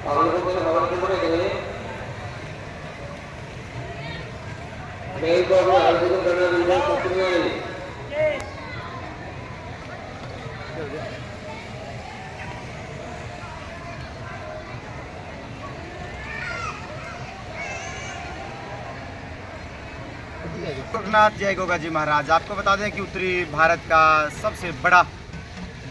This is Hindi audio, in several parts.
गोरखनाथ जय गोगा जी महाराज। आपको बता दें कि उत्तरी भारत का सबसे बड़ा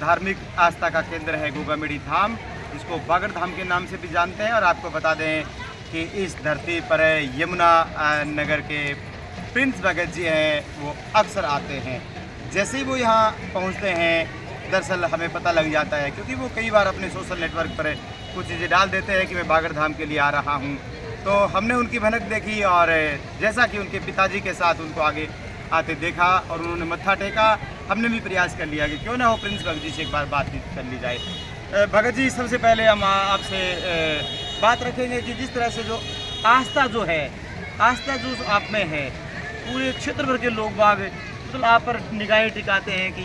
धार्मिक आस्था का केंद्र है गोगामेडी धाम, इसको बागड़ धाम के नाम से भी जानते हैं। और आपको बता दें कि इस धरती पर यमुना नगर के प्रिंस भगत जी हैं, वो अक्सर आते हैं। जैसे ही वो यहाँ पहुँचते हैं दरअसल हमें पता लग जाता है, क्योंकि वो कई बार अपने सोशल नेटवर्क पर कुछ चीज़ें डाल देते हैं कि मैं बागड़ धाम के लिए आ रहा हूँ। तो हमने उनकी भनक देखी और जैसा कि उनके पिताजी के साथ उनको आगे आते देखा और उन्होंने मत्था टेका, हमने भी प्रयास कर लिया कि क्यों ना हो प्रिंस भगत जी से एक बार बातचीत कर ली जाए। भगत जी, सबसे पहले हम आपसे बात रखेंगे कि जिस तरह से जो आस्था जो आप में है, पूरे क्षेत्र भर के लोग बाग तो आप पर निगाहें टिकाते हैं कि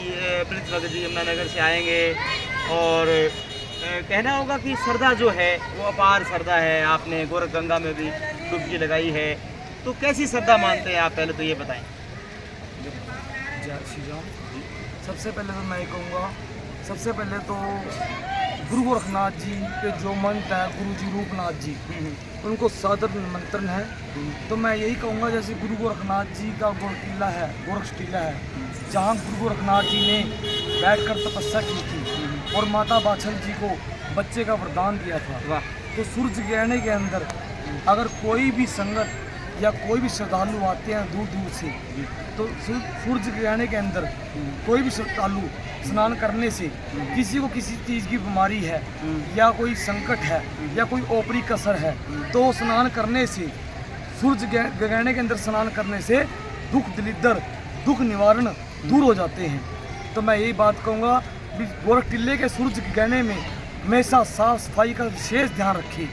प्रिंस भगत जी यमुनानगर से आएंगे और कहना होगा कि श्रद्धा जो है वो अपार श्रद्धा है। आपने गोरख गंगा में भी डुबकी लगाई है, तो कैसी श्रद्धा मानते हैं आप, पहले तो ये बताएं। जय श्री राम। सबसे पहले तो मैं ये कहूँगा, सबसे पहले तो गुरु गोरखनाथ जी के जो मंत्र है, गुरु जी रूपनाथ जी, उनको सादर निमंत्रण है। तो मैं यही कहूँगा, जैसे गुरु गोरखनाथ जी का गोरकिला है, गोरख टीला है, जहाँ गुरु गोरखनाथ जी ने बैठकर तपस्या की थी और माता बाछल जी को बच्चे का वरदान दिया था। तो सूरज ग्रहण के अंदर अगर कोई भी संगत या कोई भी श्रद्धालु आते हैं दूर दूर से, तो सूरज ग्रहण के अंदर कोई भी श्रद्धालु स्नान करने से किसी को किसी चीज़ की बीमारी है या कोई संकट है या कोई ओपरी कसर है, तो स्नान करने से, सूरज ग्रहण के अंदर स्नान करने से दुख दलिद्र, दुख निवारण दूर हो जाते हैं। तो मैं यही बात कहूँगा, गोरख टिल्ले के सूरज ग्रहण में हमेशा साफ सफाई का विशेष ध्यान रखें।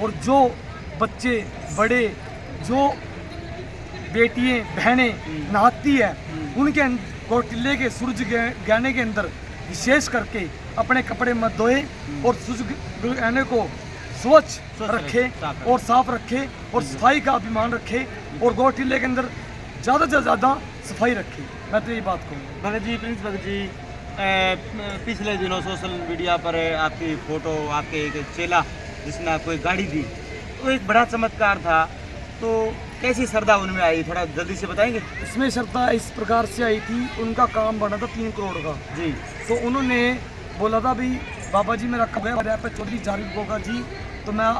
और जो बच्चे बड़े, जो बेटियाँ बहनें नहाती है, उनके गोरख टिल्ले के सूरज ग्रहण के अंदर विशेष करके अपने कपड़े मत धोए और सूरज ग्रहण को स्वच्छ रखे और साफ रखे और सफाई का अभिमान रखे और गोरख टिल्ले के अंदर ज़्यादा से ज़्यादा सफाई रखे। मैं तो यही बात कहूँगा। भगत जी, प्रिंस भगत जी, पिछले दिनों सोशल मीडिया पर आपकी फ़ोटो, आपके एक चेला जिसने आपको एक गाड़ी दी, तो एक बड़ा चमत्कार था। तो कैसी श्रद्धा उनमें आई, थोड़ा जल्दी से बताएंगे। इसमें श्रद्धा इस प्रकार से आई थी, उनका काम बना था 3 करोड़ का जी। तो उन्होंने बोला था भाई बाबा जी मेरा कब है पे चौधरी जावेद गोगा जी, तो मैं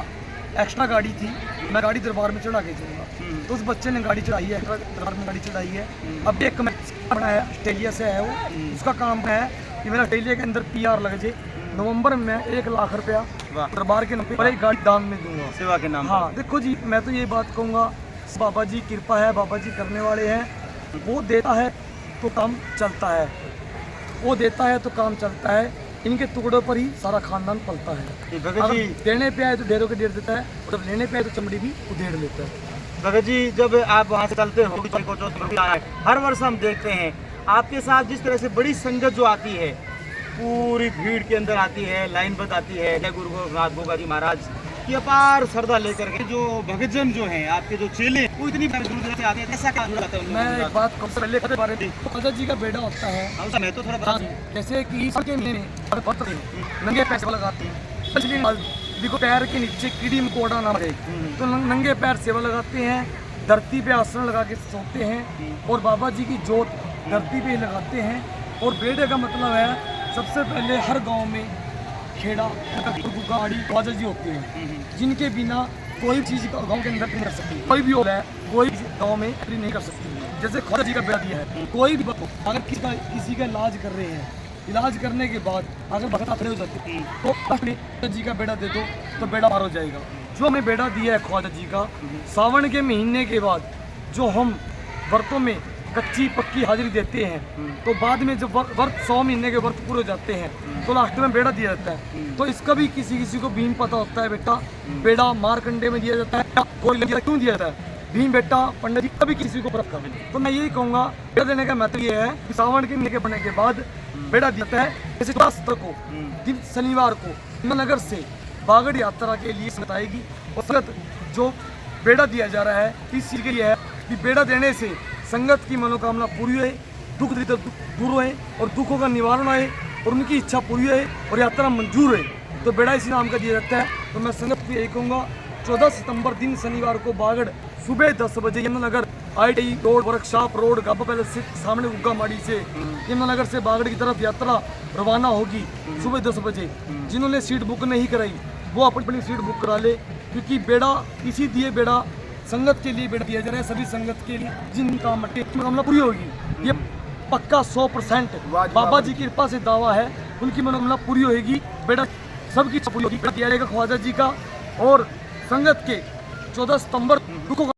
एक्स्ट्रा गाड़ी थी, मैं गाड़ी दरबार में चढ़ा के चलूँगा। तो उस बच्चे ने गाड़ी चढ़ाई है, एक्स्ट्रा दरबार में गाड़ी चढ़ाई है। अब एक बना है, ऑस्ट्रेलिया से है वो, उसका काम है कि मेरा ऑस्ट्रेलिया के अंदर PR लग जाए। नवंबर में 1 लाख रुपया दरबार के नाम पर एक गाड़ी दान में दूंगा, सेवा के नाम। हाँ देखो जी, मैं तो ये बात कहूँगा, बाबा जी कृपा है, बाबा जी करने वाले हैं। वो देता है तो काम चलता है, वो देता है तो काम चलता है। इनके टुकड़ों पर ही सारा खानदान पलता है। भगत जी, देने पे आए तो ढेरों के ढेर देता है, और जब लेने पे आए तो चमड़ी भी उधेड़ लेता है। भगत जी, जब आप वहाँ से चलते हो, हर वर्ष हम देखते हैं आपके साथ जिस तरह से बड़ी संगत जो आती है, पूरी भीड़ के अंदर आती है, लाइनबद्ध आती है, जय गुरु गोरखनाथ गोगा जी महाराज की अपार श्रद्धा लेकर के। जो भगतजन जो हैं, आपके जो चेले, वो इतनी दूर से आते हैं, ऐसा क्या जुड़ा है? मैं एक बात कहूँ, पहले के बारे में दादा जी का बेटा होता है, मैं तो थोड़ा बता दूं, जैसे कि के महीने में नंगे पैसे लगाते हैं, देखो पैर के नीचे कीड़ी मकोड़ा ना रहे, तो नंगे पैर सेवा लगाते हैं, धरती पे आसन लगा के सोते हैं और बाबा जी की जोत धरती पे लगाते हैं। और बेटे का मतलब है, सबसे पहले हर गांव में खेड़ा गाड़ी ख्वाजा जी होते हैं, जिनके बिना कोई चीज़ गांव के अंदर नहीं कर सकती। कोई भी हो रहा है, कोई गांव में एंट्री नहीं कर सकती। जैसे ख्वाजा जी का बेटा दिया है, कोई भी अगर किसी का इलाज कर रहे हैं, इलाज करने के बाद अगर भगत खड़े हो जाते तो ख्वाजा जी का बेटा दे दो तो बेड़ा पार हो जाएगा। जो हमें बेटा दिया है ख्वाजा जी का, सावन के महीने के बाद जो हम व्रतों में कच्ची पक्की हाजिरी देते हैं, तो बाद में जब व्रत 100 महीने के व्रत पूरे हो जाते हैं तो लास्ट में बेड़ा दिया जाता है। तो इसका भी किसी को भीम पता होता है, बेटा बेड़ा मारकंडे में दिया जाता है, कोई क्यों दिया जाता है, भीम बेटा पंडित जी कभी किसी को व्रत कर। तो मैं यही कहूँगा, बेड़ा देने का मतलब ये है कि सावन के महीने के बनने के बाद बेड़ा देता है। जैसे 14 को शनिवार को नगर से बागड़ यात्रा के लिए संगत आएगी। और संगत जो बेड़ा दिया जा रहा है इस चीज़ के लिए है कि बेड़ा देने से संगत की मनोकामना पूरी हुए, दुख दरिद्र दूर हुए और दुखों का निवारण होए और उनकी इच्छा पूरी हुए और यात्रा मंजूर हुए, तो बेड़ा इसी नाम का दिया जाता है। तो मैं संगत को यही कहूँगा 14 सितंबर दिन शनिवार को बागड़ सुबह 10 बजे Yamunanagar ITI road, workshop road, Gaba palace से सामने उग्गा माड़ी से यमुनानगर से बागड़ की तरफ यात्रा रवाना होगी सुबह 10 बजे। जिन्होंने सीट बुक नहीं कराई वो अपनी सीट बुक करा ले, क्योंकि बेड़ा इसी दिए बेड़ा संगत के लिए बेड़ा दिया जा रहा है, सभी संगत के लिए जिनका मनोकामना पूरी होगी। ये पक्का 100% बाबा जी की कृपा से दावा है, उनकी मनोकामना पूरी होगी, बेड़ा सबकी इच्छा पूरी होगी। बेड़ा दिया जाएगा ख्वाजा जी का और संगत के 14 सितंबर दुखों का